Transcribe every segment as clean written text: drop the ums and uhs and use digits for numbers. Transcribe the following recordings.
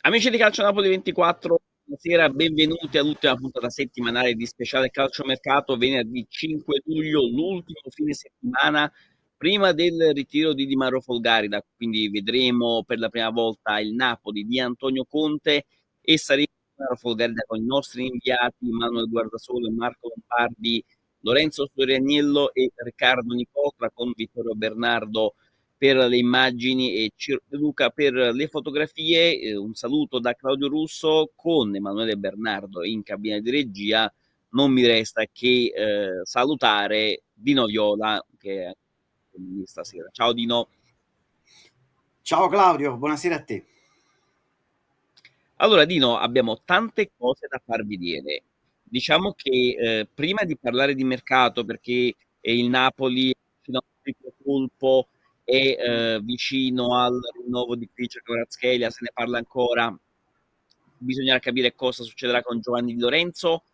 Amici di Calcio Napoli 24, buonasera, benvenuti all'ultima puntata settimanale di Speciale Calciomercato, venerdì 5 luglio, l'ultimo fine settimana prima del ritiro di Di Mauro Folgari, quindi vedremo per la prima volta il Napoli di Antonio Conte e saremo Di Mauro Folgari con i nostri inviati Manuel Guardasole, Marco Lombardi, Lorenzo Storianiello e Riccardo Nicotra con Vittorio Bernardo per le immagini e Luca per le fotografie. Un saluto da Claudio Russo con Emanuele Bernardo in cabina di regia. Non mi resta che salutare Dino Viola che è con me stasera. Ciao Dino. Ciao Claudio, buonasera a te. Allora Dino, abbiamo tante cose da farvi vedere. Diciamo che prima di parlare di mercato, perché il Napoli fino a un triplo colpo è vicino al rinnovo di Krejci Kvaratskhelia, se ne parla ancora, bisognerà capire cosa succederà con Giovanni Di Lorenzo.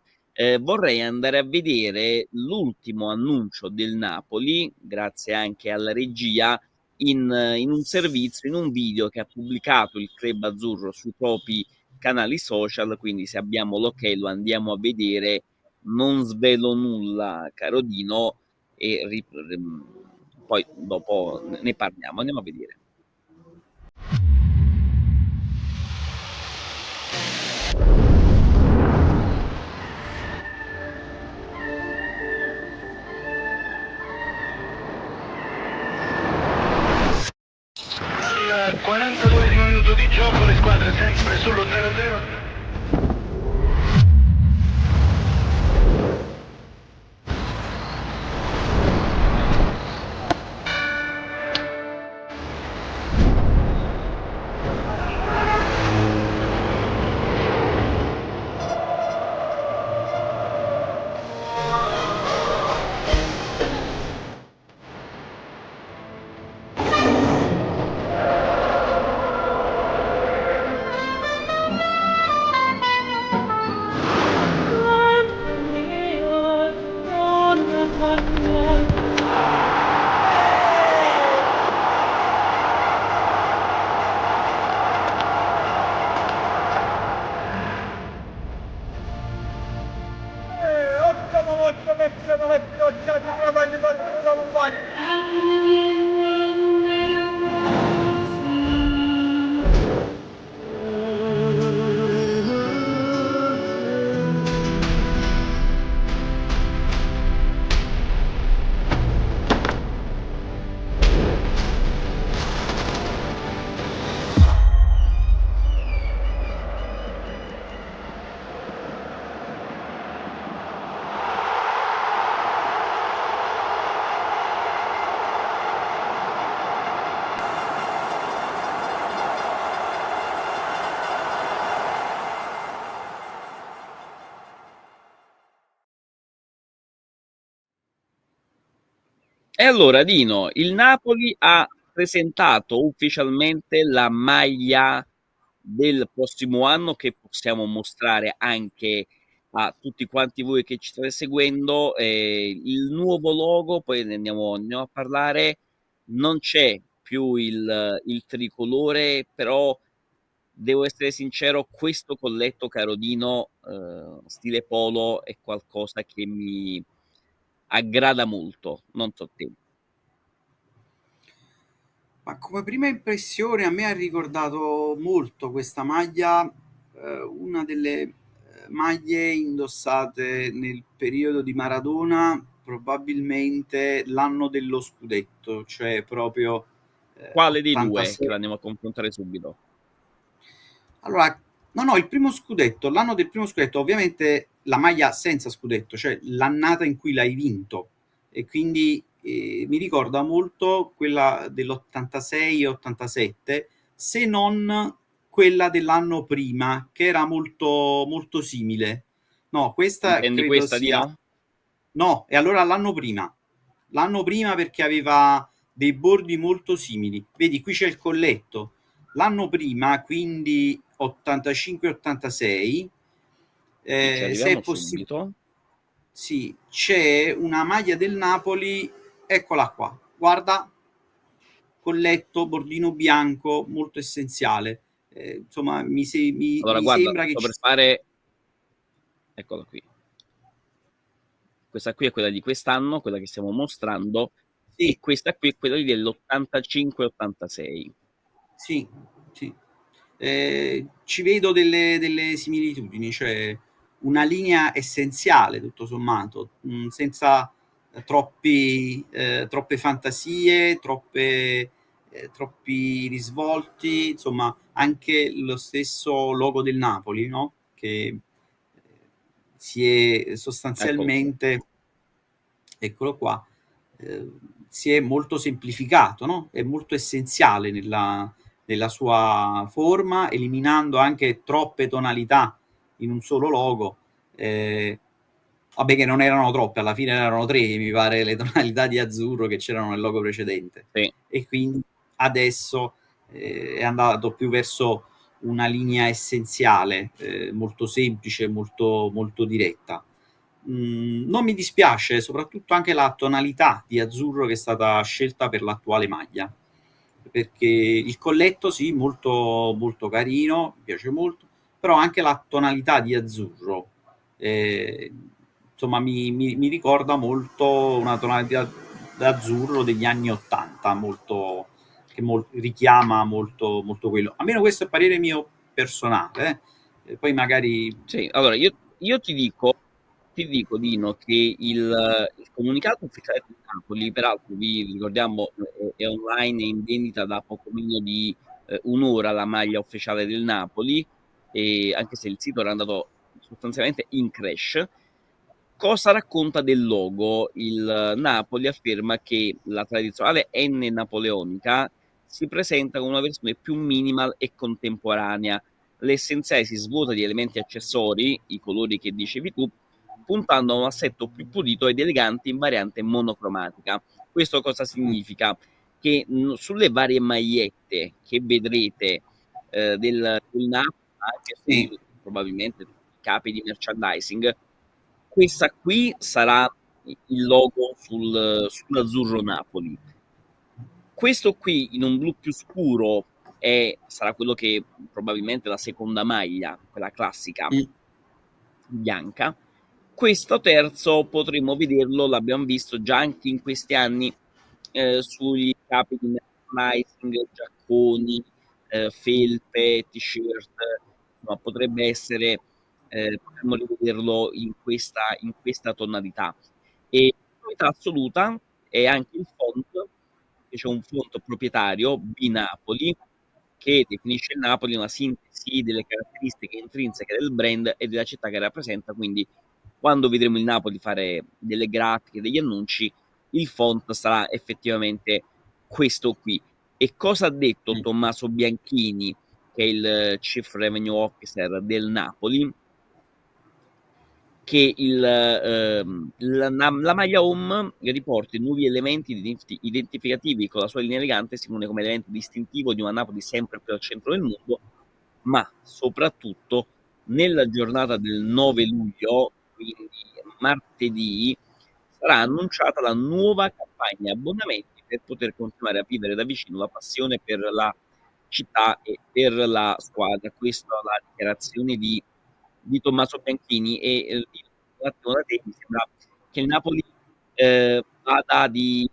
Vorrei andare a vedere l'ultimo annuncio del Napoli, grazie anche alla regia, in un servizio, in un video che ha pubblicato il Club Azzurro sui propri canali social, quindi se abbiamo l'ok lo andiamo a vedere, non svelo nulla, caro Dino, e poi dopo ne parliamo, andiamo a vedere. Al 42esimo minuto di gioco le squadre sempre sullo 0-0. E allora Dino, il Napoli ha presentato ufficialmente la maglia del prossimo anno che possiamo mostrare anche a tutti quanti voi che ci state seguendo. Il nuovo logo, poi ne andiamo a parlare, non c'è più il tricolore, però devo essere sincero, questo colletto, caro Dino, stile polo, è qualcosa che mi aggrada molto, non so te. Ma come prima impressione a me ha ricordato molto questa maglia, una delle maglie indossate nel periodo di Maradona, probabilmente l'anno dello scudetto, cioè proprio Quale dei due? Che 86. lo andiamo a confrontare subito. Allora, no, il primo scudetto, l'anno del primo scudetto, ovviamente la maglia senza scudetto, cioè l'annata in cui l'hai vinto. E quindi mi ricorda molto quella dell'86-87, se non quella dell'anno prima, che era molto, molto simile. No, questa Intendi credo questa, sia... Dino? No, e allora l'anno prima. L'anno prima perché aveva dei bordi molto simili. Vedi, qui c'è il colletto. L'anno prima, quindi 85-86. Ci Se arriviamo è possibile, subito. sì, c'è una maglia del Napoli, eccola qua, guarda, colletto, bordino bianco, molto essenziale. Insomma, Allora, mi guarda, sembra che sto ci per fare... Eccola qui. Questa qui è quella di quest'anno, quella che stiamo mostrando, e sì, questa qui è quella dell'85-86. sì, sì. Ci vedo delle similitudini, cioè una linea essenziale, tutto sommato, senza troppe fantasie, troppi risvolti, insomma, anche lo stesso logo del Napoli, no? Che si è Eccolo qua. sostanzialmente, eccolo qua, si è molto semplificato, no? È molto essenziale nella sua forma, eliminando anche troppe tonalità in un solo logo. Vabbè, che non erano troppe, alla fine erano tre, mi pare, le tonalità di azzurro che c'erano nel logo precedente. Sì. E quindi adesso è andato più verso una linea essenziale, molto semplice, molto diretta. Non mi dispiace, soprattutto anche la tonalità di azzurro che è stata scelta per l'attuale maglia, perché il colletto sì, molto carino, mi piace molto, però anche la tonalità di azzurro, eh, insomma, mi ricorda molto una tonalità d'azzurro degli anni 80, che richiama molto quello. Almeno questo è il parere mio personale, poi magari... Sì, allora io ti dico Dino, che il comunicato ufficiale di Napoli, peraltro vi ricordiamo, è online e in vendita da poco meno di un'ora la maglia ufficiale del Napoli, e anche se il sito era andato sostanzialmente in crash. Cosa racconta del logo? Il Napoli afferma che la tradizionale N napoleonica si presenta come una versione più minimal e contemporanea. L'essenziale si svuota di elementi accessori, i colori che dicevi tu, puntando a un assetto più pulito ed elegante in variante monocromatica. Questo cosa significa? Che sulle varie magliette che vedrete del Napoli, anche Sì. su probabilmente tutti i capi di merchandising, questa qui sarà il logo sull'azzurro Napoli. Questo qui in un blu più scuro sarà quello che probabilmente è la seconda maglia, quella classica Mm. bianca. Questo terzo potremmo vederlo, l'abbiamo visto già anche in questi anni sugli capi di merchandising, giacconi, felpe, t-shirt, insomma, potrebbe essere, potremmo rivederlo in questa tonalità. E novità assoluta è anche il font, che c'è un font proprietario, B-Napoli, che definisce il Napoli una sintesi delle caratteristiche intrinseche del brand e della città che rappresenta, quindi quando vedremo il Napoli fare delle grafiche, degli annunci, il font sarà effettivamente questo qui. E cosa ha detto Mm. Tommaso Bianchini, che è il Chief Revenue Officer del Napoli? Che la maglia home riporti nuovi elementi identificativi con la sua linea elegante, si pone come elemento distintivo di una Napoli sempre più al centro del mondo, ma soprattutto nella giornata del 9 luglio, quindi martedì, sarà annunciata la nuova campagna abbonamenti per poter continuare a vivere da vicino la passione per la città e per la squadra. Questa è la dichiarazione di Tommaso Bianchini, e un attimo da te mi sembra che il Napoli vada di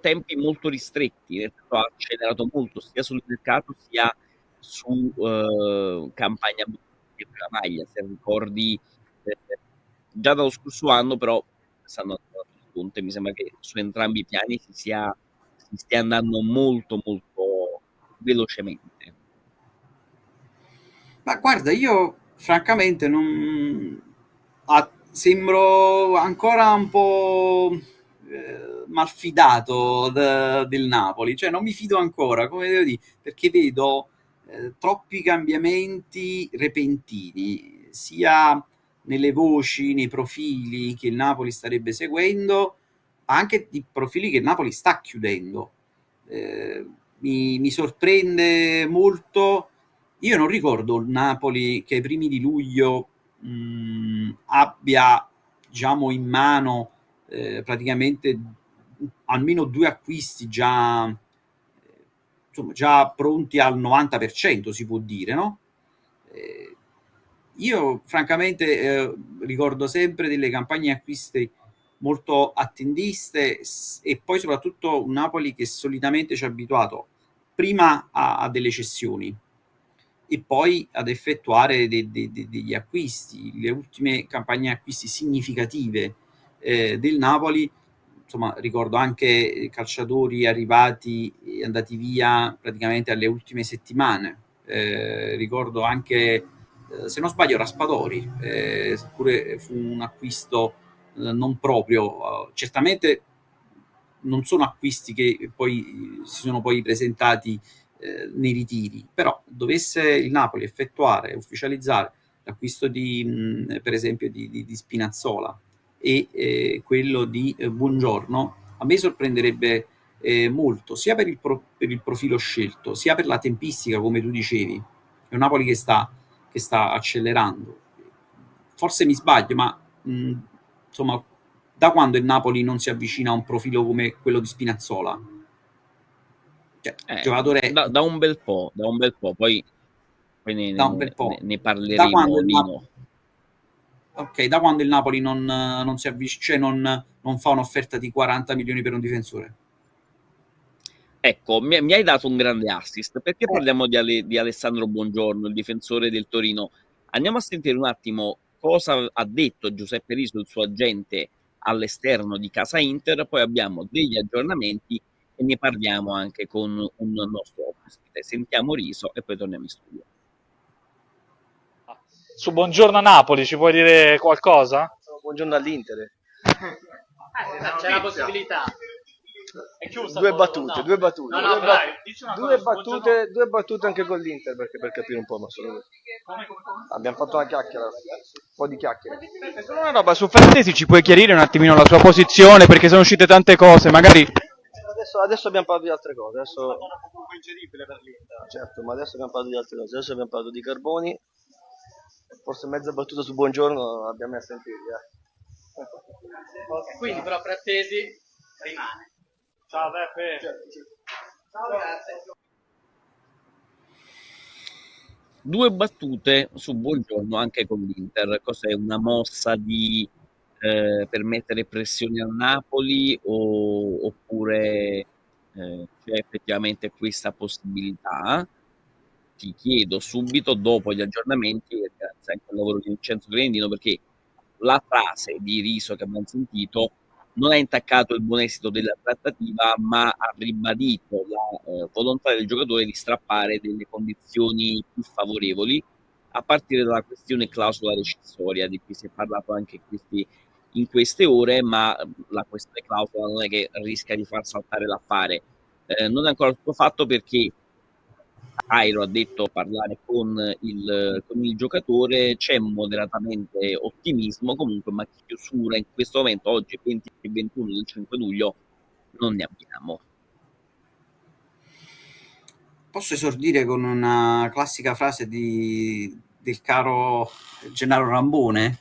tempi molto ristretti, nel senso ha accelerato molto sia sul mercato sia su campagna per la maglia. Se ricordi, eh, già dallo scorso anno, però stanno andando a tutti i punti. Mi sembra che su entrambi i piani si stia andando molto velocemente. Ma guarda, io francamente non... sembro ancora un po' malfidato del Napoli, cioè non mi fido ancora, come devo dire, perché vedo troppi cambiamenti repentini, sia nelle voci, nei profili che il Napoli starebbe seguendo, anche i profili che il Napoli sta chiudendo. Mi sorprende molto io non ricordo il Napoli che ai primi di luglio abbia, diciamo, in mano praticamente almeno 2 acquisti già, insomma, già pronti al 90%, si può dire, no? Eh, io francamente ricordo sempre delle campagne acquisti molto attendiste e poi soprattutto un Napoli che solitamente ci ha abituato prima a delle cessioni e poi ad effettuare degli acquisti. Le ultime campagne acquisti significative del Napoli, insomma, ricordo anche calciatori arrivati e andati via praticamente alle ultime settimane. Ricordo anche, se non sbaglio, Raspadori, pure fu un acquisto non proprio, certamente non sono acquisti che poi si sono poi presentati nei ritiri, però dovesse il Napoli effettuare, ufficializzare l'acquisto per esempio di Spinazzola e quello di Buongiorno, a me sorprenderebbe molto, sia per il profilo scelto, sia per la tempistica, come tu dicevi. È un Napoli che sta accelerando. Forse mi sbaglio, ma insomma, da quando il Napoli non si avvicina a un profilo come quello di Spinazzola? Cioè, giocatore Da un bel po', poi da un bel po'. ne Da quando parleremo, il Napoli, Nino. ok, da quando il Napoli non si avvicina, cioè non fa un'offerta di 40 milioni per un difensore? Ecco, mi hai dato un grande assist, perché parliamo di Alessandro Buongiorno, il difensore del Torino. Andiamo a sentire un attimo cosa ha detto Giuseppe Riso, il suo agente all'esterno di Casa Inter, poi abbiamo degli aggiornamenti e ne parliamo anche con un nostro ospite. Sentiamo Riso e poi torniamo in studio. Su Buongiorno a Napoli ci puoi dire qualcosa? Buongiorno all'Inter. C'è la possibilità. È chiusa Due no. battute. No, no, dai, dici una cosa, Due battute anche con l'Inter per capire un po', ma solo questo. Abbiamo fatto una chiacchiera, un po' di chiacchiere. Solo una roba, su Frattesi ci puoi chiarire un attimino la sua posizione, perché sono uscite tante cose, magari... Adesso abbiamo parlato di altre cose. Adesso... incredibile per l'Inter. Certo, ma adesso abbiamo parlato di altre cose. Adesso abbiamo parlato di Carboni. Forse mezza battuta su Buongiorno l'abbiamo messa in piedi. Okay, quindi però Frattesi rimane. Ciao Beppe. Ciao, grazie. Due battute su Buongiorno anche con l'Inter. Cos'è una mossa per mettere pressione al Napoli oppure c'è effettivamente questa possibilità? Ti chiedo subito dopo gli aggiornamenti, grazie anche al lavoro di Vincenzo Grendino, perché la frase di Riso che abbiamo sentito non ha intaccato il buon esito della trattativa, ma ha ribadito la volontà del giocatore di strappare delle condizioni più favorevoli, a partire dalla questione clausola rescissoria, di cui si è parlato anche in queste ore, ma la questione clausola non è che rischia di far saltare l'affare. Non è ancora tutto fatto perché Cairo ha detto parlare con il giocatore, c'è moderatamente ottimismo comunque, ma chiusura in questo momento, oggi 20 e 21 del 5 luglio, non ne abbiamo. Posso esordire con una classica frase del caro Gennaro Rambone,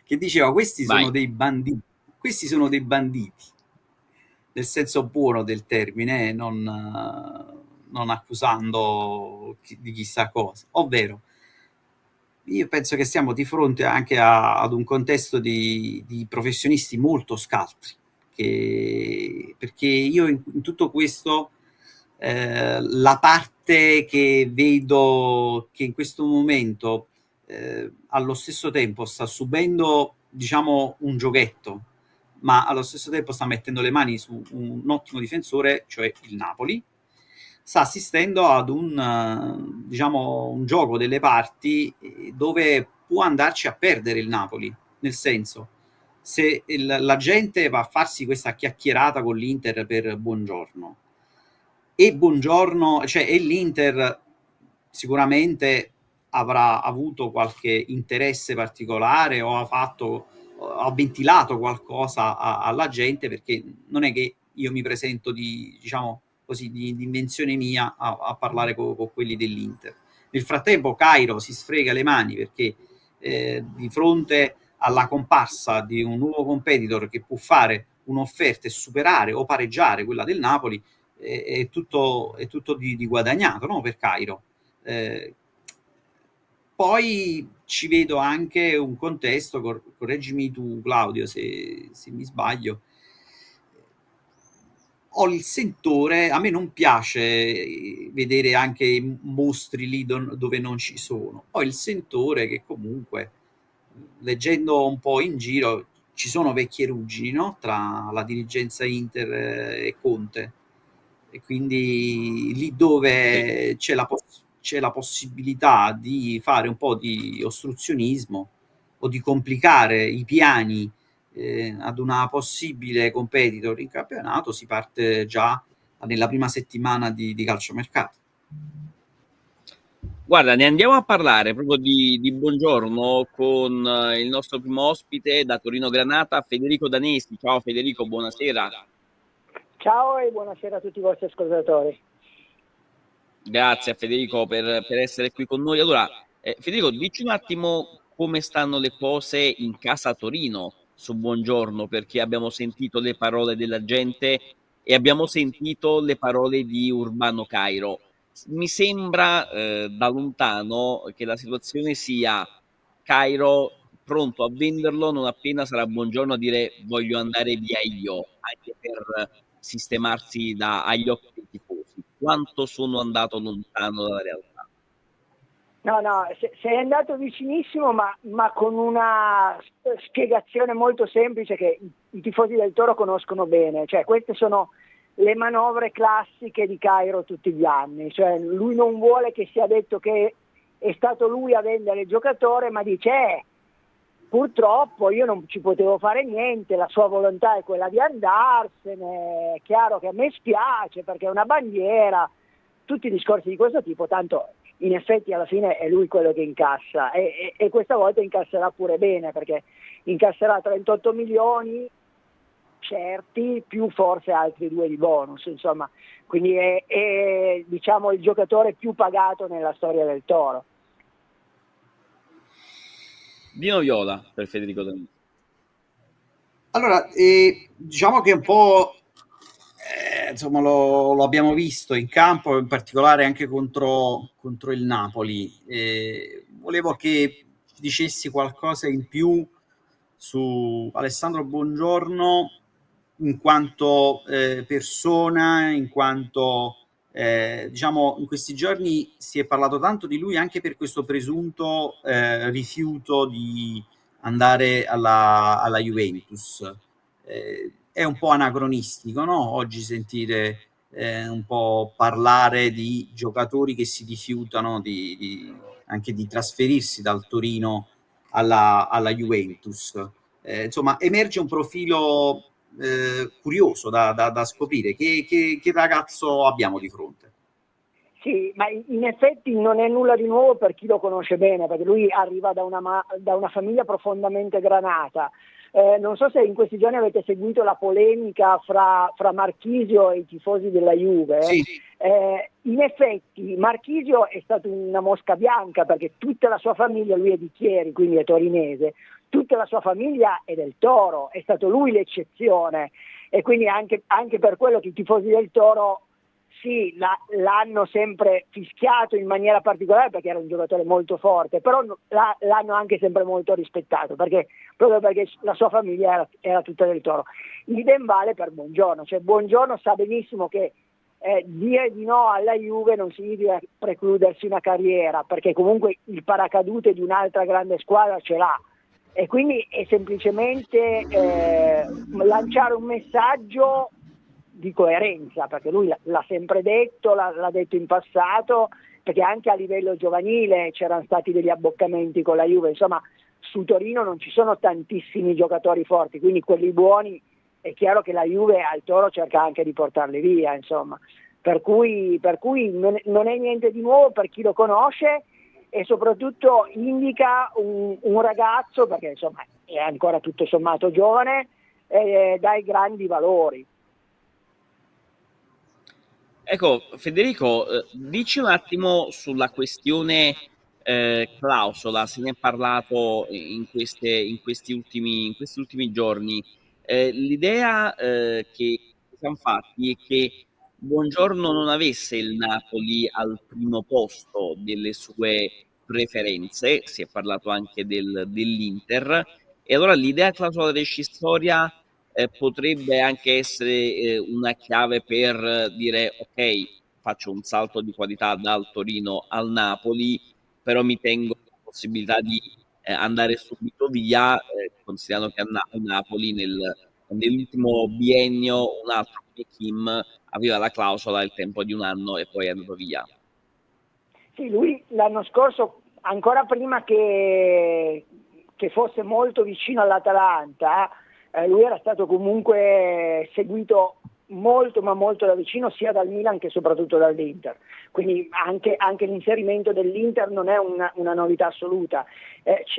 che diceva: questi Vai. sono dei banditi, questi sono dei banditi, nel senso buono del termine, non accusando di chissà cosa, ovvero io penso che siamo di fronte anche ad un contesto di professionisti molto scaltri, perché io in tutto questo la parte che vedo che in questo momento allo stesso tempo sta subendo, diciamo, un giochetto, ma allo stesso tempo sta mettendo le mani su un ottimo difensore, cioè il Napoli, sta assistendo ad diciamo, un gioco delle parti dove può andarci a perdere il Napoli, nel senso, se la gente va a farsi questa chiacchierata con l'Inter per Buongiorno e Buongiorno, cioè, e l'Inter sicuramente avrà avuto qualche interesse particolare o ha ventilato qualcosa alla gente, perché non è che io mi presento diciamo così, di invenzione mia a parlare con quelli dell'Inter. Nel frattempo Cairo si sfrega le mani perché di fronte alla comparsa di un nuovo competitor che può fare un'offerta e superare o pareggiare quella del Napoli, è tutto di guadagnato, no? Per Cairo. Poi ci vedo anche un contesto, correggimi tu Claudio se mi sbaglio, ho il sentore, a me non piace vedere anche mostri lì dove non ci sono, ho il sentore che comunque, leggendo un po' in giro, ci sono vecchie ruggini, no? Tra la dirigenza Inter e Conte, e quindi lì dove c'è la possibilità di fare un po' di ostruzionismo o di complicare i piani ad una possibile competitor in campionato, si parte già nella prima settimana di calciomercato. Guarda, ne andiamo a parlare proprio di Buongiorno con il nostro primo ospite da Torino Granata, Federico Danesi. Ciao Federico, buonasera. Ciao e buonasera a tutti i vostri ascoltatori. Grazie a Federico per essere qui con noi. Allora, Federico, dici un attimo come stanno le cose in casa Torino su Buongiorno, perché abbiamo sentito le parole della gente e abbiamo sentito le parole di Urbano Cairo. Mi sembra da lontano che la situazione sia Cairo pronto a venderlo non appena sarà Buongiorno a dire voglio andare via io, anche per sistemarsi agli occhi dei tifosi. Quanto sono andato lontano dalla realtà? No, sei andato vicinissimo, ma con una spiegazione molto semplice che i tifosi del Toro conoscono bene. Cioè, queste sono le manovre classiche di Cairo tutti gli anni. Cioè, lui non vuole che sia detto che è stato lui a vendere il giocatore, ma dice purtroppo io non ci potevo fare niente, la sua volontà è quella di andarsene, è chiaro che a me spiace perché è una bandiera, tutti i discorsi di questo tipo, tanto in effetti alla fine è lui quello che incassa e questa volta incasserà pure bene perché incasserà 38 milioni certi più forse altri 2 di bonus, insomma, quindi è diciamo il giocatore più pagato nella storia del Toro. Dino Viola per Federico Danesi. Allora, diciamo che un po' insomma lo abbiamo visto in campo, in particolare anche contro il Napoli. Volevo che dicessi qualcosa in più su Alessandro Buongiorno in quanto persona, in quanto diciamo in questi giorni si è parlato tanto di lui anche per questo presunto rifiuto di andare alla Juventus. È un po' anacronistico, no? Oggi sentire un po' parlare di giocatori che si rifiutano anche di trasferirsi dal Torino alla Juventus. Insomma, emerge un profilo curioso da scoprire. Che ragazzo abbiamo di fronte? Sì, ma in effetti non è nulla di nuovo per chi lo conosce bene, perché lui arriva da una famiglia profondamente granata. Non so se in questi giorni avete seguito la polemica fra Marchisio e i tifosi della Juve. Sì. In effetti Marchisio è stato una mosca bianca perché tutta la sua famiglia, lui è di Chieri, quindi è torinese, tutta la sua famiglia è del Toro, è stato lui l'eccezione e quindi anche per quello che i tifosi del Toro sì, l'hanno sempre fischiato in maniera particolare perché era un giocatore molto forte, però l'hanno anche sempre molto rispettato proprio perché la sua famiglia era tutta del Toro. Idem vale per Buongiorno, cioè Buongiorno sa benissimo che dire di no alla Juve non significa precludersi una carriera, perché comunque il paracadute di un'altra grande squadra ce l'ha e quindi è semplicemente lanciare un messaggio di coerenza, perché lui l'ha sempre detto, l'ha detto in passato, perché anche a livello giovanile c'erano stati degli abboccamenti con la Juve, insomma su Torino non ci sono tantissimi giocatori forti, quindi quelli buoni è chiaro che la Juve al Toro cerca anche di portarli via, insomma, per cui non è niente di nuovo per chi lo conosce e soprattutto indica un ragazzo, perché insomma è ancora tutto sommato giovane, dai grandi valori. Ecco, Federico, dici un attimo sulla questione clausola, se ne è parlato in questi ultimi giorni. L'idea che ci siamo fatti è che Buongiorno non avesse il Napoli al primo posto delle sue preferenze, si è parlato anche dell'Inter, e allora l'idea clausola rescissoria potrebbe anche essere una chiave per dire ok, faccio un salto di qualità dal Torino al Napoli, però mi tengo la possibilità di andare subito via, considerando che a Napoli nell'ultimo biennio un altro come Kim aveva la clausola il tempo di un anno e poi è andato via. Sì, lui l'anno scorso, ancora prima che fosse molto vicino all'Atalanta, lui era stato comunque seguito molto ma molto da vicino sia dal Milan che soprattutto dall'Inter, quindi anche l'inserimento dell'Inter non è una novità assoluta.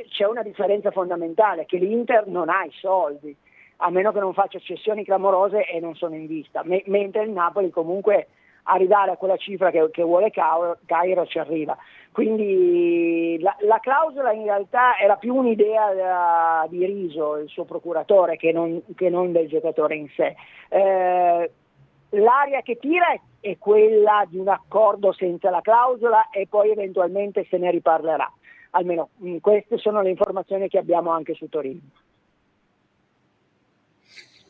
C'è una differenza fondamentale, che l'Inter non ha i soldi, a meno che non faccia cessioni clamorose e non sono in vista, mentre il Napoli comunque arrivare a quella cifra che vuole Cairo ci arriva. Quindi la clausola in realtà era più un'idea di Riso, il suo procuratore, che non del giocatore in sé. L'aria che tira è quella di un accordo senza la clausola e poi eventualmente se ne riparlerà. Almeno queste sono le informazioni che abbiamo anche su Torino.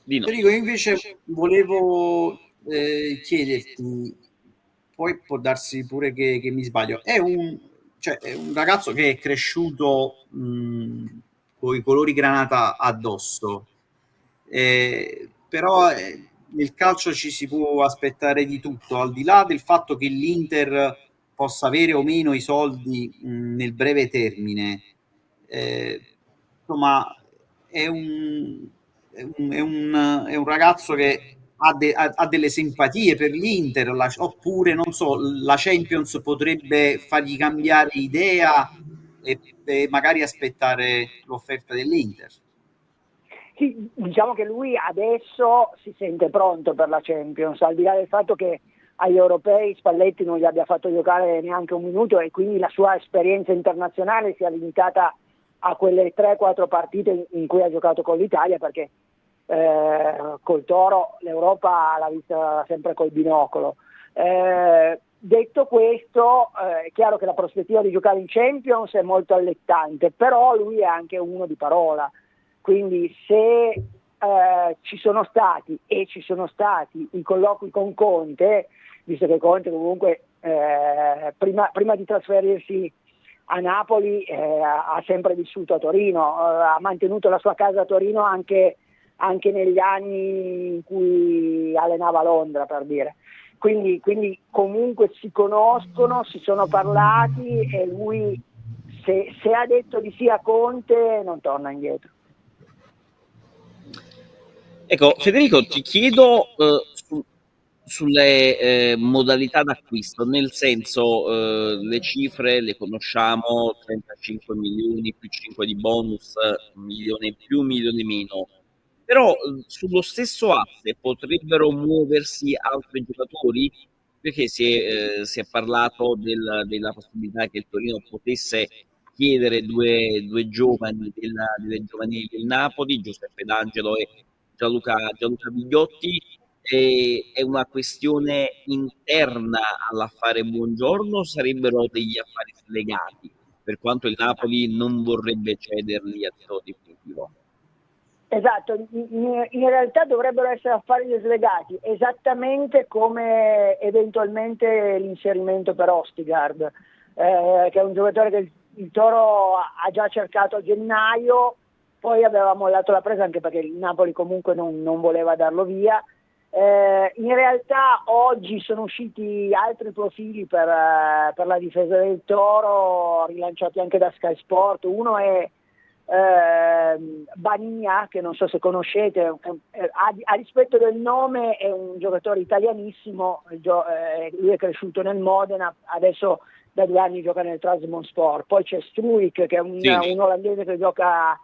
Federico, io invece volevo chiederti, poi può darsi pure che mi sbaglio, è un ragazzo che è cresciuto con i colori granata addosso, però nel calcio ci si può aspettare di tutto, al di là del fatto che l'Inter possa avere o meno i soldi nel breve termine. Insomma, è un ragazzo che ha delle simpatie per l'Inter, oppure non so, la Champions potrebbe fargli cambiare idea e magari aspettare l'offerta dell'Inter. Sì, diciamo che lui adesso si sente pronto per la Champions, al di là del fatto che agli europei Spalletti non gli abbia fatto giocare neanche un minuto e quindi la sua esperienza internazionale sia limitata a quelle 3-4 partite in cui ha giocato con l'Italia, perché col Toro l'Europa l'ha vista sempre col binocolo. Detto questo, è chiaro che la prospettiva di giocare in Champions è molto allettante, però lui è anche uno di parola, quindi se ci sono stati i colloqui con Conte, visto che Conte comunque prima di trasferirsi a Napoli ha sempre vissuto a Torino, ha mantenuto la sua casa a Torino anche negli anni in cui allenava a Londra, per dire. Quindi comunque si conoscono, si sono parlati e lui se ha detto di sì a Conte non torna indietro. Ecco, Federico, ti chiedo sulle modalità d'acquisto, nel senso le cifre le conosciamo, 35 milioni più 5 di bonus, milione in più, milione in meno, però sullo stesso asse potrebbero muoversi altri giocatori, perché si è parlato della possibilità che il Torino potesse chiedere due giovani delle giovanili del Napoli, Giuseppe D'Angelo e Gianluca Bigliotti. È una questione interna all'affare Buongiorno, sarebbero degli affari slegati, per quanto il Napoli non vorrebbe cederli a titolo definitivo. Esatto, in realtà dovrebbero essere affari slegati, esattamente come eventualmente l'inserimento per Ostigard, che è un giocatore che il Toro ha già cercato a gennaio, poi aveva mollato la presa anche perché il Napoli comunque non voleva darlo via. In realtà oggi sono usciti altri profili per la difesa del Toro, rilanciati anche da Sky Sport. Uno è Bania, che non so se conoscete, a rispetto del nome è un giocatore italianissimo, lui è cresciuto nel Modena, adesso da 2 anni gioca nel Trabzonspor. Poi c'è Struik, che è un olandese che gioca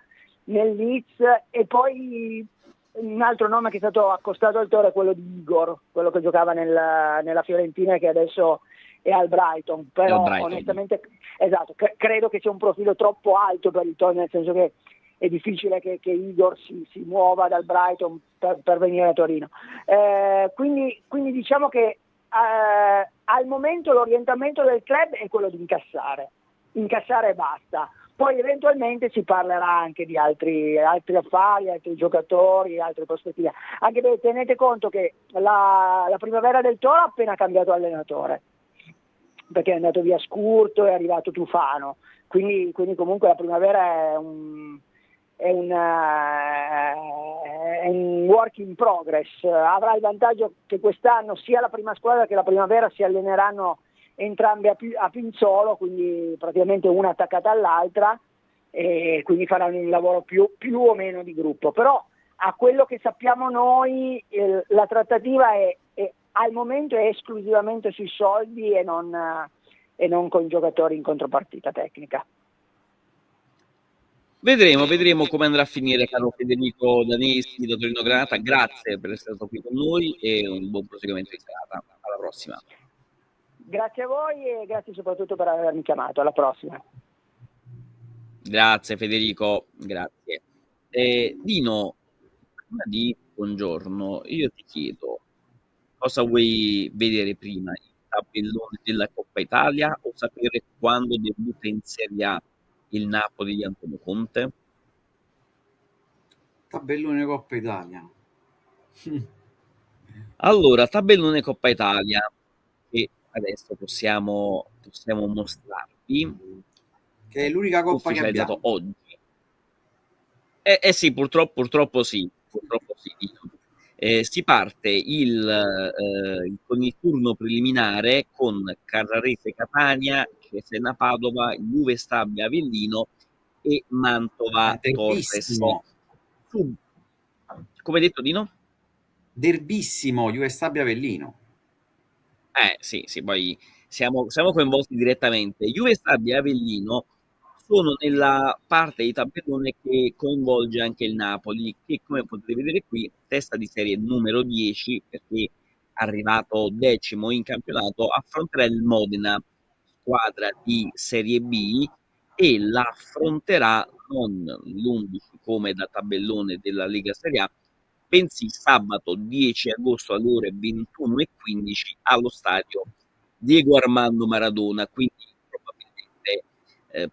nel Leeds, e poi un altro nome che è stato accostato al Toro è quello di Igor, quello che giocava nella Fiorentina e che adesso è al Brighton, però Al Brighton. onestamente esatto, credo che sia un profilo troppo alto per il Toro, nel senso che è difficile che Igor si muova dal Brighton per venire a Torino. Quindi diciamo che al momento l'orientamento del club è quello di incassare e basta. Poi eventualmente si parlerà anche di altri affari, altri giocatori, altre prospettive. Anche perché tenete conto che la primavera del Toro ha appena cambiato allenatore, perché è andato via Scurto e è arrivato Tufano. Quindi comunque la primavera è un work in progress. Avrà il vantaggio che quest'anno sia la prima squadra che la primavera si alleneranno entrambe a Pinzolo, quindi praticamente una attaccata all'altra, e quindi faranno un lavoro più o meno di gruppo. Però a quello che sappiamo noi la trattativa è al momento è esclusivamente sui soldi e non con giocatori in contropartita tecnica. Vedremo come andrà a finire, caro Federico Danesi da Torino Granata. Grazie per essere stato qui con noi e un buon proseguimento di serata. Alla prossima. Grazie a voi e grazie soprattutto per avermi chiamato. Alla prossima. Grazie Federico, grazie. Dino, prima di buongiorno, io ti chiedo cosa vuoi vedere prima, il tabellone della Coppa Italia o sapere quando debutta in Serie A il Napoli di Antonio Conte? Tabellone Coppa Italia. Allora, tabellone Coppa Italia che adesso possiamo mostrarvi, che è l'unica coppa che ufficializzato abbiamo oggi. Sì, purtroppo sì, Dino. Si parte con il turno preliminare con Carrarese Catania, Cesena Padova, Juve Stabia Avellino e Mantova Torres. derbissimo, Come hai detto, Dino? derbissimo Juve Stabia Avellino. Sì, poi siamo coinvolti direttamente. Juve Stabia e Avellino sono nella parte di tabellone che coinvolge anche il Napoli, che come potete vedere qui, testa di serie numero 10, perché arrivato 10° in campionato, affronterà il Modena, squadra di Serie B, e la affronterà non l'11 come da tabellone della Lega Serie A, bensì sabato 10 agosto alle ore 21:15 allo stadio Diego Armando Maradona, quindi probabilmente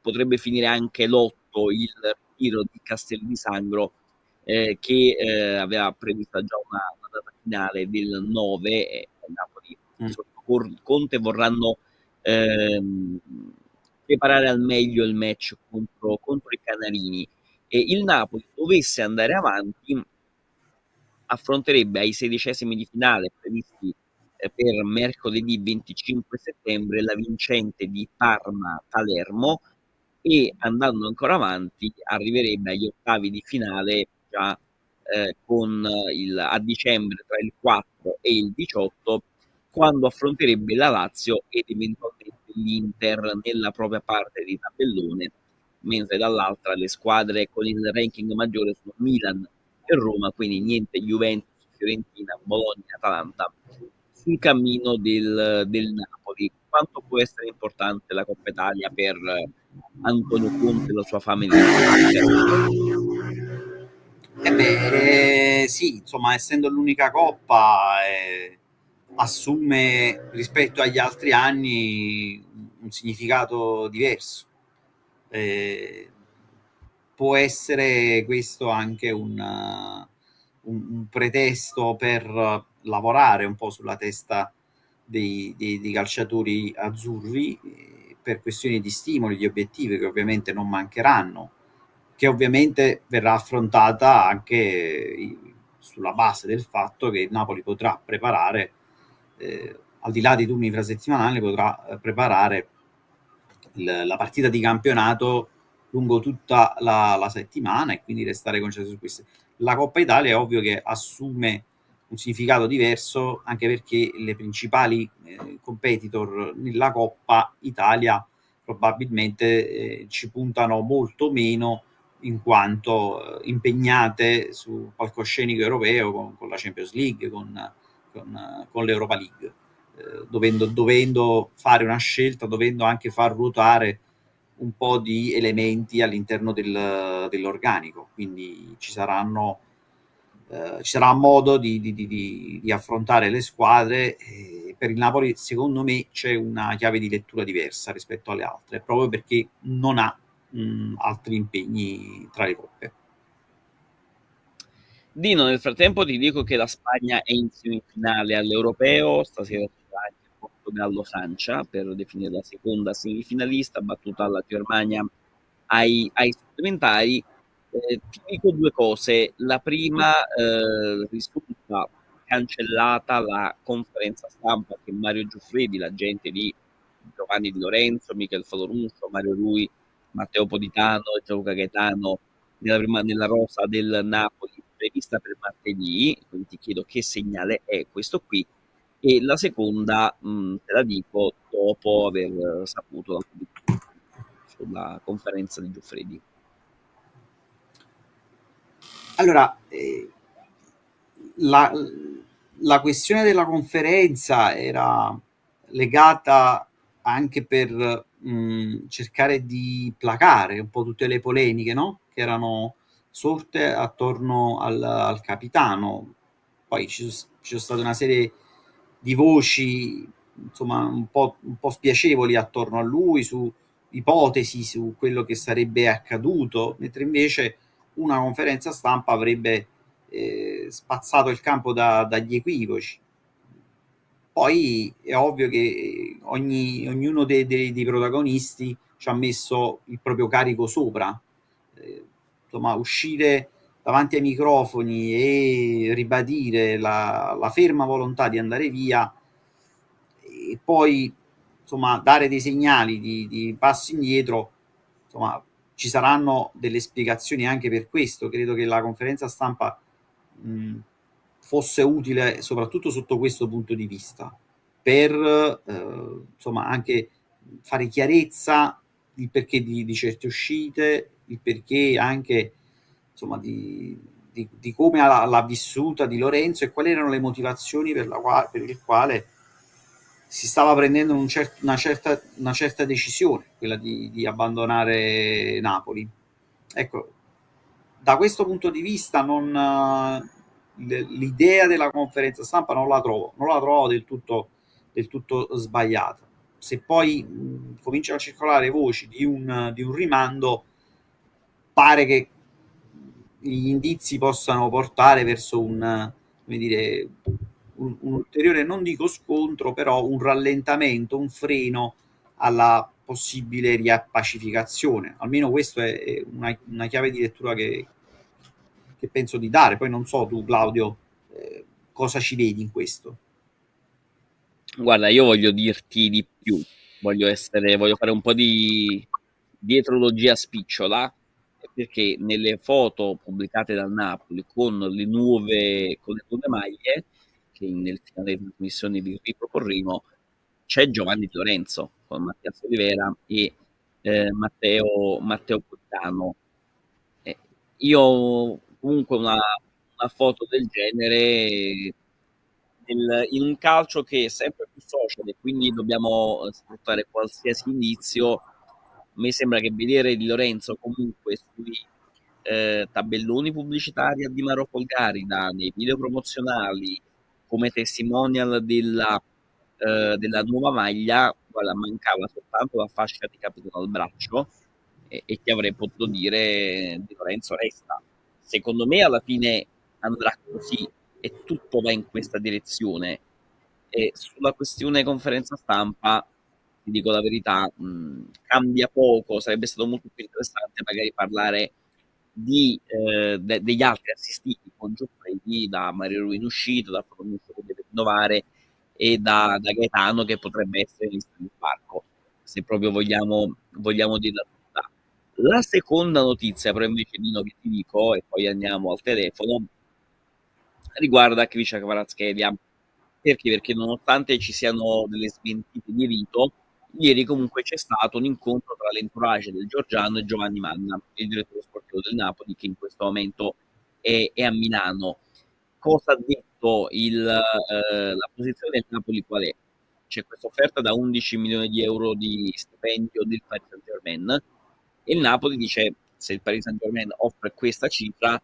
potrebbe finire anche l'8 il ritiro di Castel di Sangro, che aveva prevista già una data finale del 9, e Napoli sotto Conte vorranno preparare al meglio il match contro i Canarini, e il Napoli dovesse andare avanti affronterebbe ai 16esimi di finale previsti per mercoledì 25 settembre la vincente di Parma-Palermo, e andando ancora avanti arriverebbe agli ottavi di finale già a dicembre tra il 4 e il 18, quando affronterebbe la Lazio ed eventualmente l'Inter nella propria parte di tabellone, mentre dall'altra le squadre con il ranking maggiore sono Milan e Roma, quindi niente Juventus, Fiorentina, Bologna, Atalanta sul cammino del Napoli. Quanto può essere importante la Coppa Italia per Antonio Conte e la sua fame di sì, insomma, essendo l'unica coppa, assume rispetto agli altri anni un significato diverso. Può essere questo anche un pretesto per lavorare un po' sulla testa dei calciatori azzurri, per questioni di stimoli, di obiettivi che ovviamente non mancheranno, che ovviamente verrà affrontata anche sulla base del fatto che il Napoli potrà preparare, al di là dei turni infrasettimanali, potrà preparare la partita di campionato lungo tutta la settimana, e quindi restare concentrati su questo. La Coppa Italia è ovvio che assume un significato diverso, anche perché le principali competitor nella Coppa Italia probabilmente ci puntano molto meno in quanto impegnate sul palcoscenico europeo con la Champions League, con l'Europa League, dovendo fare una scelta, dovendo anche far ruotare un po' di elementi all'interno dell'organico, quindi ci sarà modo di affrontare le squadre. Per il Napoli, secondo me, c'è una chiave di lettura diversa rispetto alle altre, proprio perché non ha altri impegni tra le coppe. Dino, nel frattempo ti dico che la Spagna è in semifinale all'Europeo, stasera c'è anche il Portogallo-Francia per definire la seconda semifinalista, battuta la Germania ai supplementari. Ti dico due cose. La prima, risulta cancellata la conferenza stampa che Mario Giuffredi, l'agente di Giovanni Di Lorenzo, Michel Falorusso, Mario Rui, Matteo Politano, Gianluca Gaetano, nella rosa del Napoli prevista per martedì, quindi ti chiedo che segnale è questo qui, e la seconda te la dico dopo aver saputo la pubblicazione sulla conferenza di Giuffredi. Allora, la questione della conferenza era legata anche per cercare di placare un po' tutte le polemiche, no? Che erano sorte attorno al capitano. Poi ci sono state una serie di voci, insomma, un po' spiacevoli attorno a lui, su ipotesi su quello che sarebbe accaduto, mentre invece una conferenza stampa avrebbe spazzato il campo dagli equivoci. Poi è ovvio che ognuno dei protagonisti ci ha messo il proprio carico sopra. Insomma, uscire davanti ai microfoni e ribadire la ferma volontà di andare via e poi, insomma, dare dei segnali di passo indietro, insomma, ci saranno delle spiegazioni anche per questo. Credo che la conferenza stampa fosse utile soprattutto sotto questo punto di vista, per insomma anche fare chiarezza il perché di certe uscite, il perché anche insomma di come l'ha vissuta Di Lorenzo e quali erano le motivazioni per il quale si stava prendendo una certa decisione, quella di abbandonare Napoli. Ecco, da questo punto di vista l'idea della conferenza stampa non la trovo del tutto sbagliata. Se poi cominciano a circolare voci di un rimando, pare che gli indizi possano portare verso un ulteriore, non dico scontro, però un rallentamento, un freno alla possibile riappacificazione. Almeno questa è una chiave di lettura che penso di dare. Poi non so tu, Claudio, cosa ci vedi in questo? Guarda, io voglio dirti di più, voglio fare un po' di dietrologia spicciola, perché nelle foto pubblicate dal Napoli con le nuove maglie, che nel finale di trasmissione vi riproporremo, c'è Giovanni Di Lorenzo con Mattias Olivera e Matteo Politano. Io comunque una foto del genere in un calcio che è sempre più social e quindi dobbiamo sfruttare qualsiasi indizio. A me sembra che vedere Di Lorenzo comunque sui tabelloni pubblicitari a Di Maro Folgarida, nei video promozionali, come testimonial della nuova maglia, guarda, mancava soltanto la fascia di capitano al braccio e ti avrei potuto dire Di Lorenzo resta. Secondo me alla fine andrà così e tutto va in questa direzione. E sulla questione conferenza stampa, ti dico la verità, cambia poco, sarebbe stato molto più interessante magari parlare degli altri assistiti con Giuffredi, da Mario Rui in uscita, da Fornuccio che deve rinnovare e da Gaetano che potrebbe essere in parco, se proprio vogliamo dirla tutta. La seconda notizia, però invece Dino che ti dico, e poi andiamo al telefono, riguarda Khvicha Kvaratskhelia. Perché? Perché nonostante ci siano delle smentite di rito, Ieri comunque c'è stato un incontro tra l'entourage del Giorgiano e Giovanni Manna, il direttore sportivo del Napoli, che in questo momento è a Milano. Cosa ha detto la posizione del Napoli qual è? C'è questa offerta da 11 milioni di euro di stipendio del Paris Saint-Germain e il Napoli dice se il Paris Saint-Germain offre questa cifra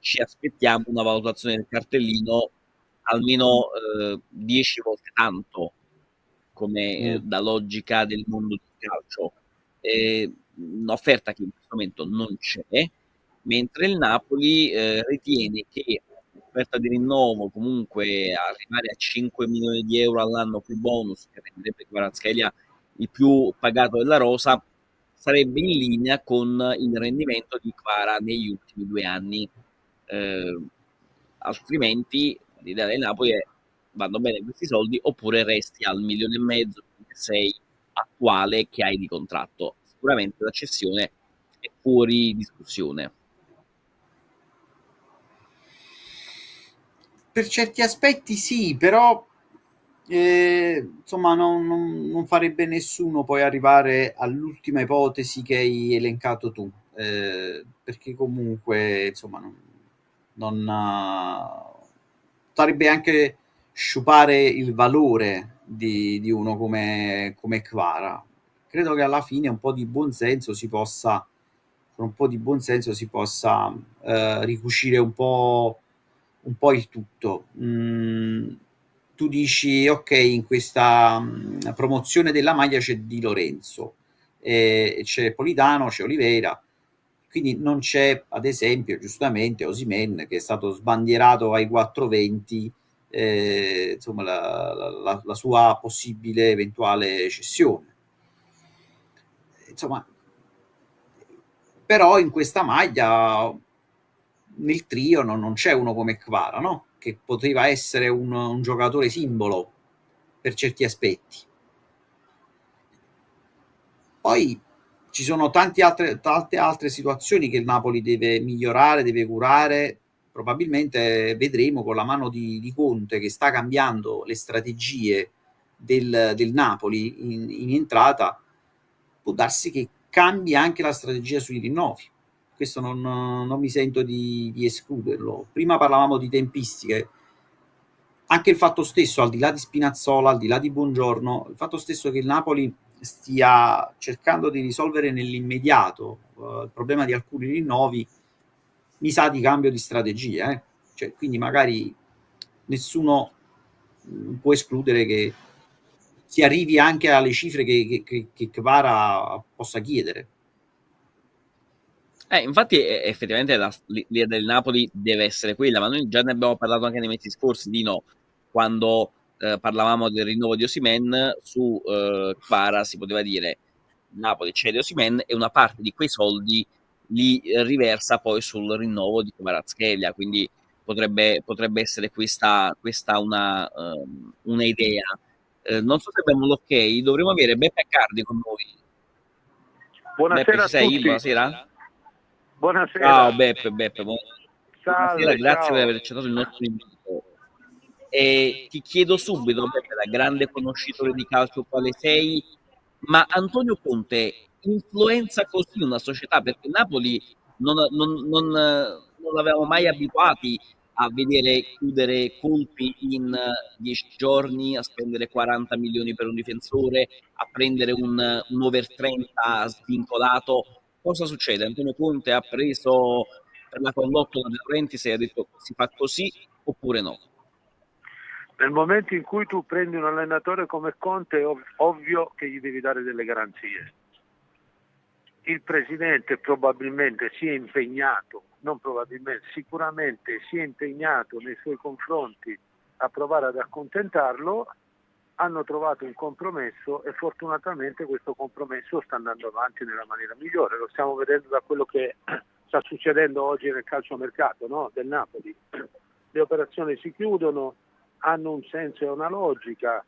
ci aspettiamo una valutazione del cartellino almeno 10 volte tanto come da logica del mondo del calcio. Un'offerta che in questo momento non c'è, mentre il Napoli ritiene che l'offerta di rinnovo comunque arrivare a 5 milioni di euro all'anno più bonus, che renderebbe Kvaratskhelia il più pagato della rosa, sarebbe in linea con il rendimento di Kvara negli ultimi 2 anni. Altrimenti l'idea del Napoli è vanno bene questi soldi oppure resti al 1,5 milioni, 6 attuale che hai di contratto. Sicuramente la cessione è fuori discussione. Per certi aspetti sì, però insomma non farebbe nessuno poi arrivare all'ultima ipotesi che hai elencato tu, perché comunque insomma sarebbe anche sciupare il valore di uno come Kvara. Credo che alla fine un po' di buonsenso si possa, con un po' di buonsenso si possa ricucire un po' il tutto. Tu dici, ok, in questa promozione della maglia c'è Di Lorenzo, c'è Politano, c'è Oliveira, quindi non c'è, ad esempio, giustamente Osimhen che è stato sbandierato ai 420, insomma, la sua possibile eventuale cessione. Insomma, però in questa maglia nel trio non c'è uno come Kvara, no? Che poteva essere un giocatore simbolo per certi aspetti. Poi ci sono tante altre situazioni che il Napoli deve migliorare, deve curare. Probabilmente vedremo con la mano di Conte che sta cambiando le strategie del Napoli in entrata, può darsi che cambi anche la strategia sui rinnovi. Questo non mi sento di escluderlo. Prima parlavamo di tempistiche, anche il fatto stesso, al di là di Spinazzola, al di là di Buongiorno, il fatto stesso che il Napoli stia cercando di risolvere nell'immediato il problema di alcuni rinnovi, mi sa di cambio di strategia. Cioè, quindi magari nessuno può escludere che si arrivi anche alle cifre che Kvara possa chiedere. Infatti effettivamente l'idea del Napoli deve essere quella, ma noi già ne abbiamo parlato anche nei mesi scorsi, Dino, quando parlavamo del rinnovo di Osimhen, su Kvara si poteva dire Napoli cede Osimhen e una parte di quei soldi li riversa poi sul rinnovo di Kvaratskhelia, quindi potrebbe essere questa una idea. Non so se abbiamo l'ok, dovremmo avere Beppe Accardi con noi. Beppe, Buonasera a ci sei? tutti. Buonasera. Buonasera. Ciao Beppe, buonasera, Salve, grazie per ciao. aver accettato il nostro invito. E ti chiedo subito, Beppe, da grande conoscitore di calcio quale sei, ma Antonio Conte influenza così una società? Perché Napoli non l'avevamo mai abituati a vedere chiudere colpi in 10 giorni, a spendere 40 milioni per un difensore, a prendere un over 30 svincolato. Cosa succede? Antonio Conte ha preso per la condotta da De Laurentiis e ha detto si fa così oppure no? Nel momento in cui tu prendi un allenatore come Conte è ovvio che gli devi dare delle garanzie. Il presidente probabilmente si è impegnato, non probabilmente, sicuramente si è impegnato nei suoi confronti a provare ad accontentarlo, hanno trovato un compromesso e fortunatamente questo compromesso sta andando avanti nella maniera migliore. Lo stiamo vedendo da quello che sta succedendo oggi nel calciomercato, no? Del Napoli. Le operazioni si chiudono, hanno un senso e una logica.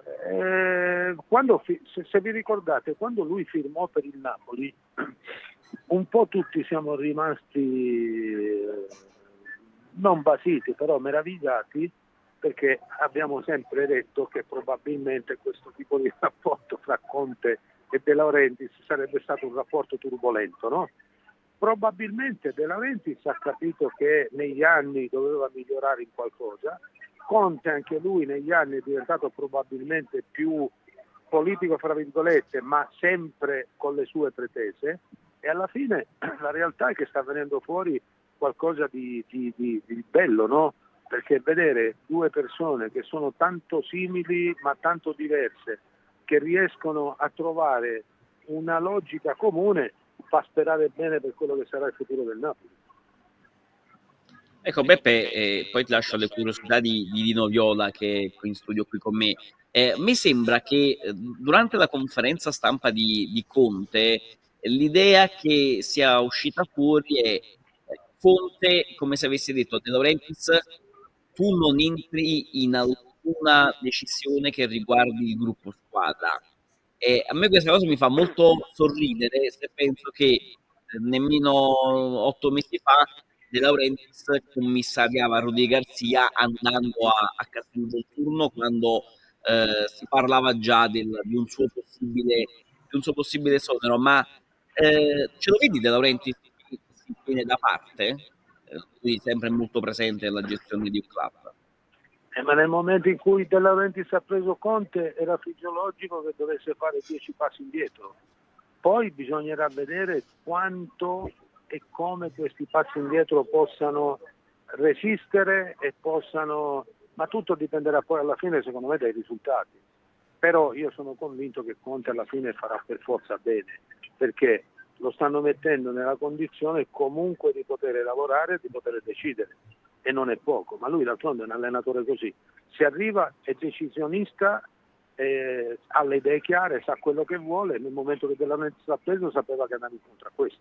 Se vi ricordate, quando lui firmò per il Napoli, un po' tutti siamo rimasti non basiti, però meravigliati perché abbiamo sempre detto che probabilmente questo tipo di rapporto fra Conte e De Laurentiis sarebbe stato un rapporto turbolento, no? Probabilmente De Laurentiis ha capito che negli anni doveva migliorare in qualcosa, Conte anche lui negli anni è diventato probabilmente più politico fra virgolette, ma sempre con le sue pretese, e alla fine la realtà è che sta venendo fuori qualcosa di bello, no? Perché vedere due persone che sono tanto simili ma tanto diverse, che riescono a trovare una logica comune, fa sperare bene per quello che sarà il futuro del Napoli. Ecco Beppe, poi ti lascio le curiosità di Dino Viola che è qui in studio qui con me. Mi sembra che durante la conferenza stampa di Conte l'idea che sia uscita fuori è Conte, come se avesse detto a De Laurentiis, tu non entri in alcuna decisione che riguardi il gruppo squadra. E a me questa cosa mi fa molto sorridere se penso che nemmeno 8 mesi fa De Laurentiis commissariava Rudy Garcia andando a Castel Volturno quando si parlava già di un suo possibile esonero, ma ce lo vedi De Laurentiis che si tiene da parte? Lui sempre molto presente nella gestione di un club. Ma nel momento in cui De Laurentiis ha preso Conte era fisiologico che dovesse fare 10 passi indietro. Poi bisognerà vedere quanto e come questi passi indietro possano resistere e possano, ma tutto dipenderà poi alla fine secondo me dai risultati. Però io sono convinto che Conte alla fine farà per forza bene, perché lo stanno mettendo nella condizione comunque di poter lavorare e di poter decidere, e non è poco, ma lui d'altronde è un allenatore così, si arriva, è decisionista, ha le idee chiare, sa quello che vuole, nel momento che De Laurentiis l'ha preso sapeva che andava incontro a questo.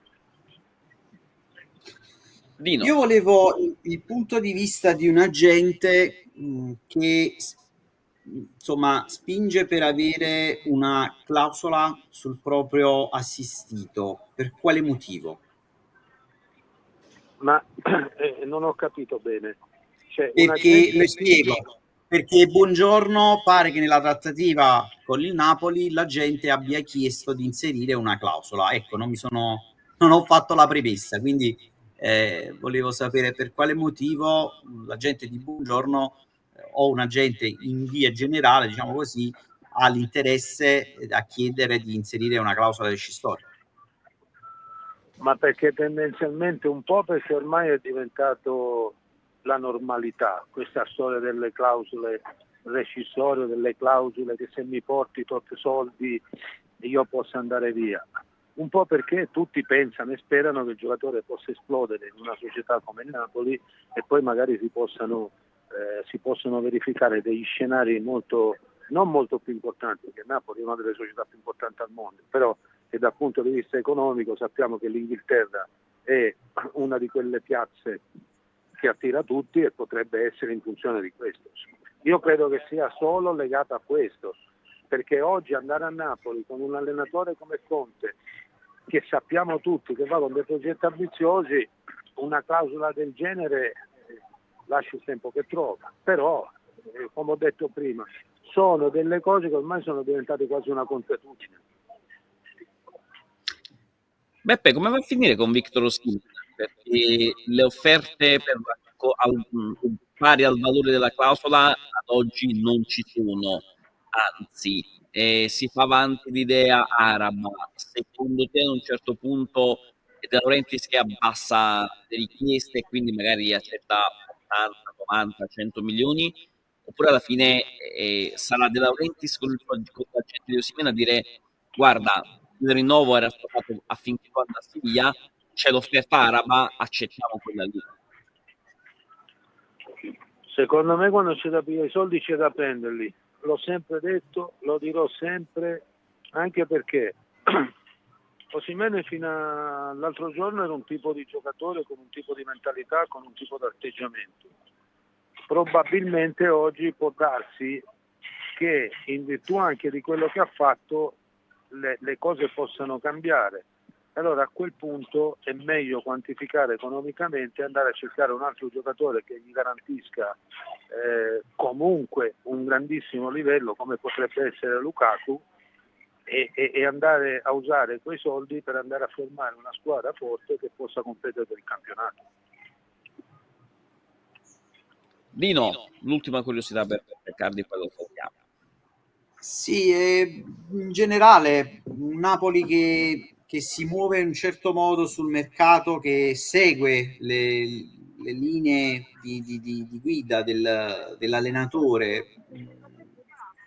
Dino. Io volevo il punto di vista di un agente che insomma spinge per avere una clausola sul proprio assistito. Per quale motivo? Ma non ho capito bene. Cioè, Perché lo spiego. Perché Buongiorno pare che nella trattativa con il Napoli la gente abbia chiesto di inserire una clausola. Ecco, non ho fatto la premessa, quindi volevo sapere per quale motivo la gente di Buongiorno o un agente in via generale, diciamo così, ha l'interesse a chiedere di inserire una clausola rescissoria. Ma perché tendenzialmente un po' perché ormai è diventato la normalità, questa storia delle clausole rescissorie, delle clausole che se mi porti tot soldi io posso andare via. Un po' perché tutti pensano e sperano che il giocatore possa esplodere in una società come il Napoli e poi magari si possono verificare degli scenari non molto più importanti, perché il Napoli è una delle società più importanti al mondo, però che dal punto di vista economico sappiamo che l'Inghilterra è una di quelle piazze che attira tutti e potrebbe essere in funzione di questo. Io credo che sia solo legato a questo, perché oggi andare a Napoli con un allenatore come Conte, che sappiamo tutti che va con dei progetti ambiziosi, una clausola del genere lascia il tempo che trova. Però, come ho detto prima, sono delle cose che ormai sono diventate quasi una consuetudine. Beppe, come va a finire con Victor Osimhen? Perché le offerte pari al valore della clausola ad oggi non ci sono, anzi si fa avanti l'idea araba. Secondo te a un certo punto De Laurentiis che abbassa le richieste e quindi magari accetta 80, 90, 100 milioni, oppure alla fine sarà De Laurentiis con l'agente di Osimhen a dire guarda, il rinnovo era stato fatto affinché tu andassi via, c'è l'offerta araba, accettiamo quella lì. Secondo me quando c'è da pigliare i soldi c'è da prenderli, l'ho sempre detto, lo dirò sempre, anche perché Osimhen fino all'altro giorno era un tipo di giocatore con un tipo di mentalità, con un tipo di atteggiamento. Probabilmente oggi può darsi che in virtù anche di quello che ha fatto le cose possano cambiare, Allora a quel punto è meglio quantificare economicamente e andare a cercare un altro giocatore che gli garantisca comunque un grandissimo livello come potrebbe essere Lukaku e andare a usare quei soldi per andare a formare una squadra forte che possa competere per il campionato. Dino, l'ultima curiosità per Cardi, poi lo salutiamo. Sì, in generale un Napoli che si muove in un certo modo sul mercato, che segue le linee di guida dell'allenatore.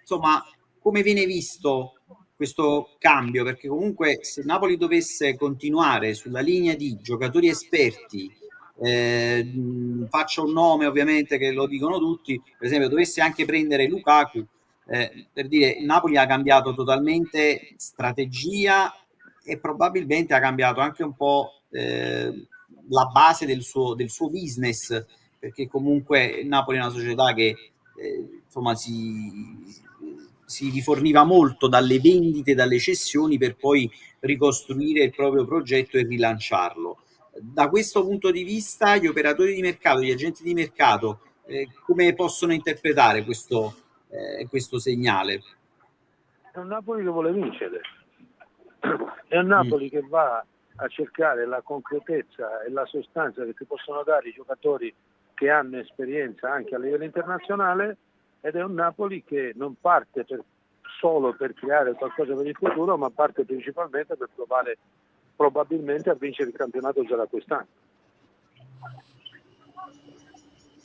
Insomma, come viene visto questo cambio? Perché comunque se Napoli dovesse continuare sulla linea di giocatori esperti, faccio un nome ovviamente che lo dicono tutti, per esempio dovesse anche prendere Lukaku, per dire, il Napoli ha cambiato totalmente strategia e probabilmente ha cambiato anche un po' la base del suo business, perché comunque il Napoli è una società che insomma si riforniva molto dalle vendite, dalle cessioni per poi ricostruire il proprio progetto e rilanciarlo. Da questo punto di vista, gli operatori di mercato, gli agenti di mercato, come possono interpretare questo segnale? È un Napoli che vuole vincere, è un Napoli che va a cercare la concretezza e la sostanza che ti possono dare i giocatori che hanno esperienza anche a livello internazionale, ed è un Napoli che non parte solo per creare qualcosa per il futuro, ma parte principalmente per provare probabilmente a vincere il campionato già da quest'anno.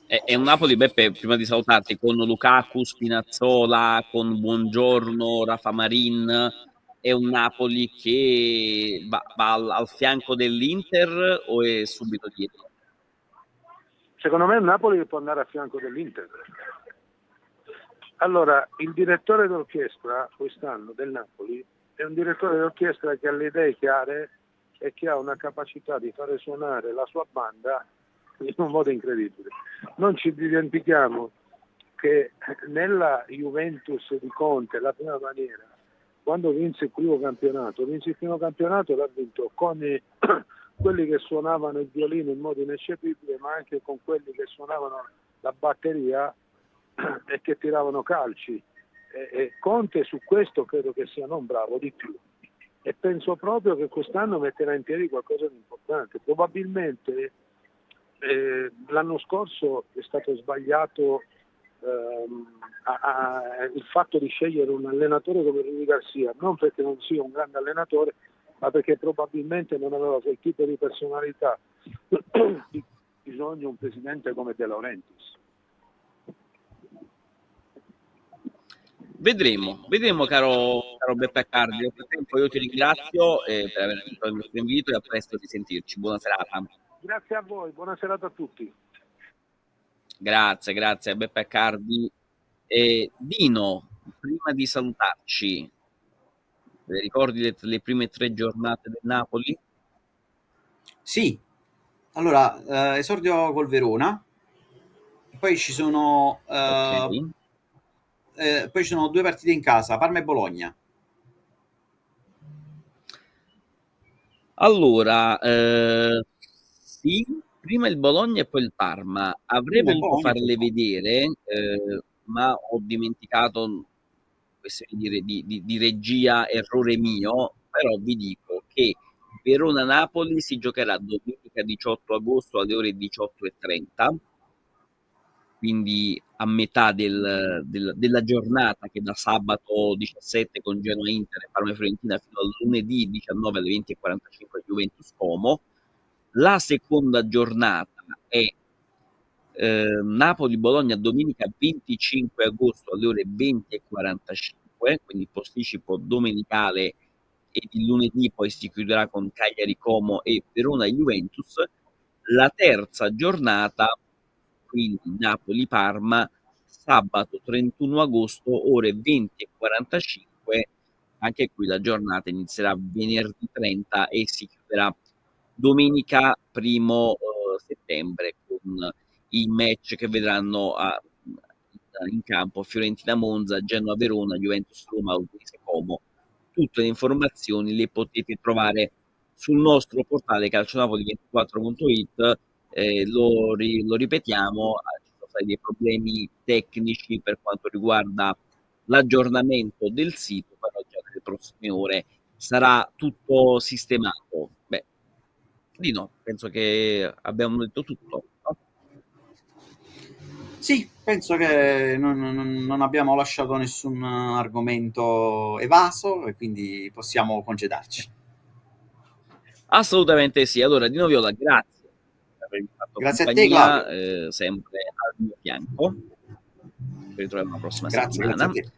È un Napoli, Beppe, prima di salutarti, con Lukaku, Spinazzola, con Buongiorno, Rafa Marin, è un Napoli che va al fianco dell'Inter o è subito dietro? Secondo me è un Napoli che può andare a fianco dell'Inter. Allora, il direttore d'orchestra quest'anno del Napoli è un direttore d'orchestra che ha le idee chiare e che ha una capacità di fare suonare la sua banda in un modo incredibile. Non ci dimentichiamo che nella Juventus di Conte, la prima maniera, quando vinse il primo campionato l'ha vinto con quelli che suonavano il violino in modo ineccepibile, ma anche con quelli che suonavano la batteria e che tiravano calci. E Conte su questo credo che sia non bravo di più, e penso proprio che quest'anno metterà in piedi qualcosa di importante. Probabilmente l'anno scorso è stato sbagliato il fatto di scegliere un allenatore come Rudi Garcia, non perché non sia un grande allenatore, ma perché probabilmente non aveva quel tipo di personalità di bisogno un presidente come De Laurentiis. Vedremo caro Beppe Cardi. Nel frattempo io ti ringrazio per aver accettato il nostro invito e a presto di sentirci. Buona serata. Grazie a voi, buona serata a tutti. Grazie a Beppe Cardi. Dino, prima di salutarci, ricordi le prime 3 giornate del Napoli? Sì, allora esordio col Verona, poi ci sono Ok. poi ci sono 2 partite in casa, Parma e Bologna. Allora, sì, prima il Bologna e poi il Parma. Avrei Prima il voluto Bologna e poi il farle Parma. vedere, ma ho dimenticato, questione di regia, errore mio, però vi dico che Verona-Napoli si giocherà domenica 18 agosto alle ore 18:30, quindi a metà della giornata, che da sabato 17 con Genoa Inter e Parma Fiorentina fino al lunedì 19 alle 20:45 Juventus Como. La seconda giornata è Napoli-Bologna domenica 25 agosto alle ore 20:45, quindi posticipo domenicale, e il lunedì poi si chiuderà con Cagliari Como e Verona Juventus. La terza giornata, quindi Napoli-Parma, sabato 31 agosto ore 20:45, anche qui la giornata inizierà venerdì 30 e si chiuderà domenica 1° settembre con i match che vedranno in campo Fiorentina-Monza, Genoa-Verona, Juventus-Roma, Udinese-Como. Tutte le informazioni le potete trovare sul nostro portale calcionapoli24.it. Lo ripetiamo, ci sono stati dei problemi tecnici per quanto riguarda l'aggiornamento del sito, però già nelle prossime ore sarà tutto sistemato. Beh, di no, penso che abbiamo detto tutto, no? Sì, penso che non abbiamo lasciato nessun argomento evaso e quindi possiamo congedarci. Assolutamente sì. Allora, Dino Viola, grazie per avermi fatto Grazie a te, compagnia, Claudio. sempre al mio fianco. Ci ritroviamo la prossima Grazie a settimana. te.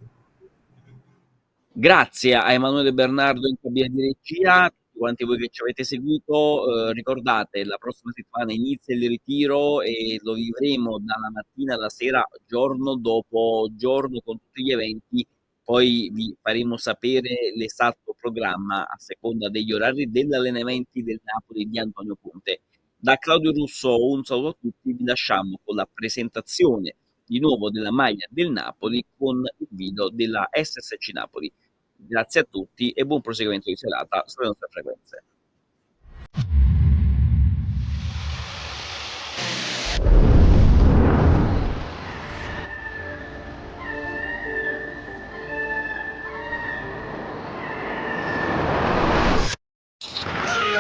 Grazie a Emanuele Bernardo in cabina di regia, a tutti quanti voi che ci avete seguito. Ricordate, la prossima settimana inizia il ritiro e lo vivremo dalla mattina alla sera, giorno dopo giorno, con tutti gli eventi. Poi vi faremo sapere l'esatto programma a seconda degli orari degli allenamenti del Napoli di Antonio Conte. Da Claudio Russo un saluto a tutti, vi lasciamo con la presentazione di nuovo della maglia del Napoli con il video della SSC Napoli. Grazie a tutti e buon proseguimento di serata sulle nostre frequenze.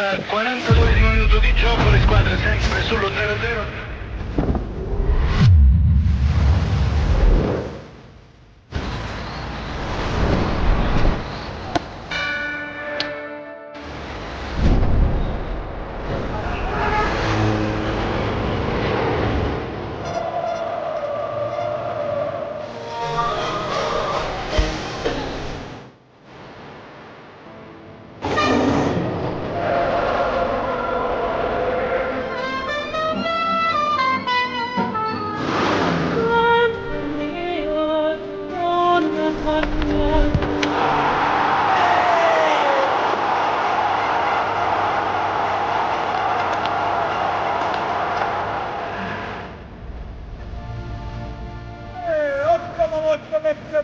Al 42 minuto di gioco le squadre sempre sullo 0-0. Ottimo, molto messo,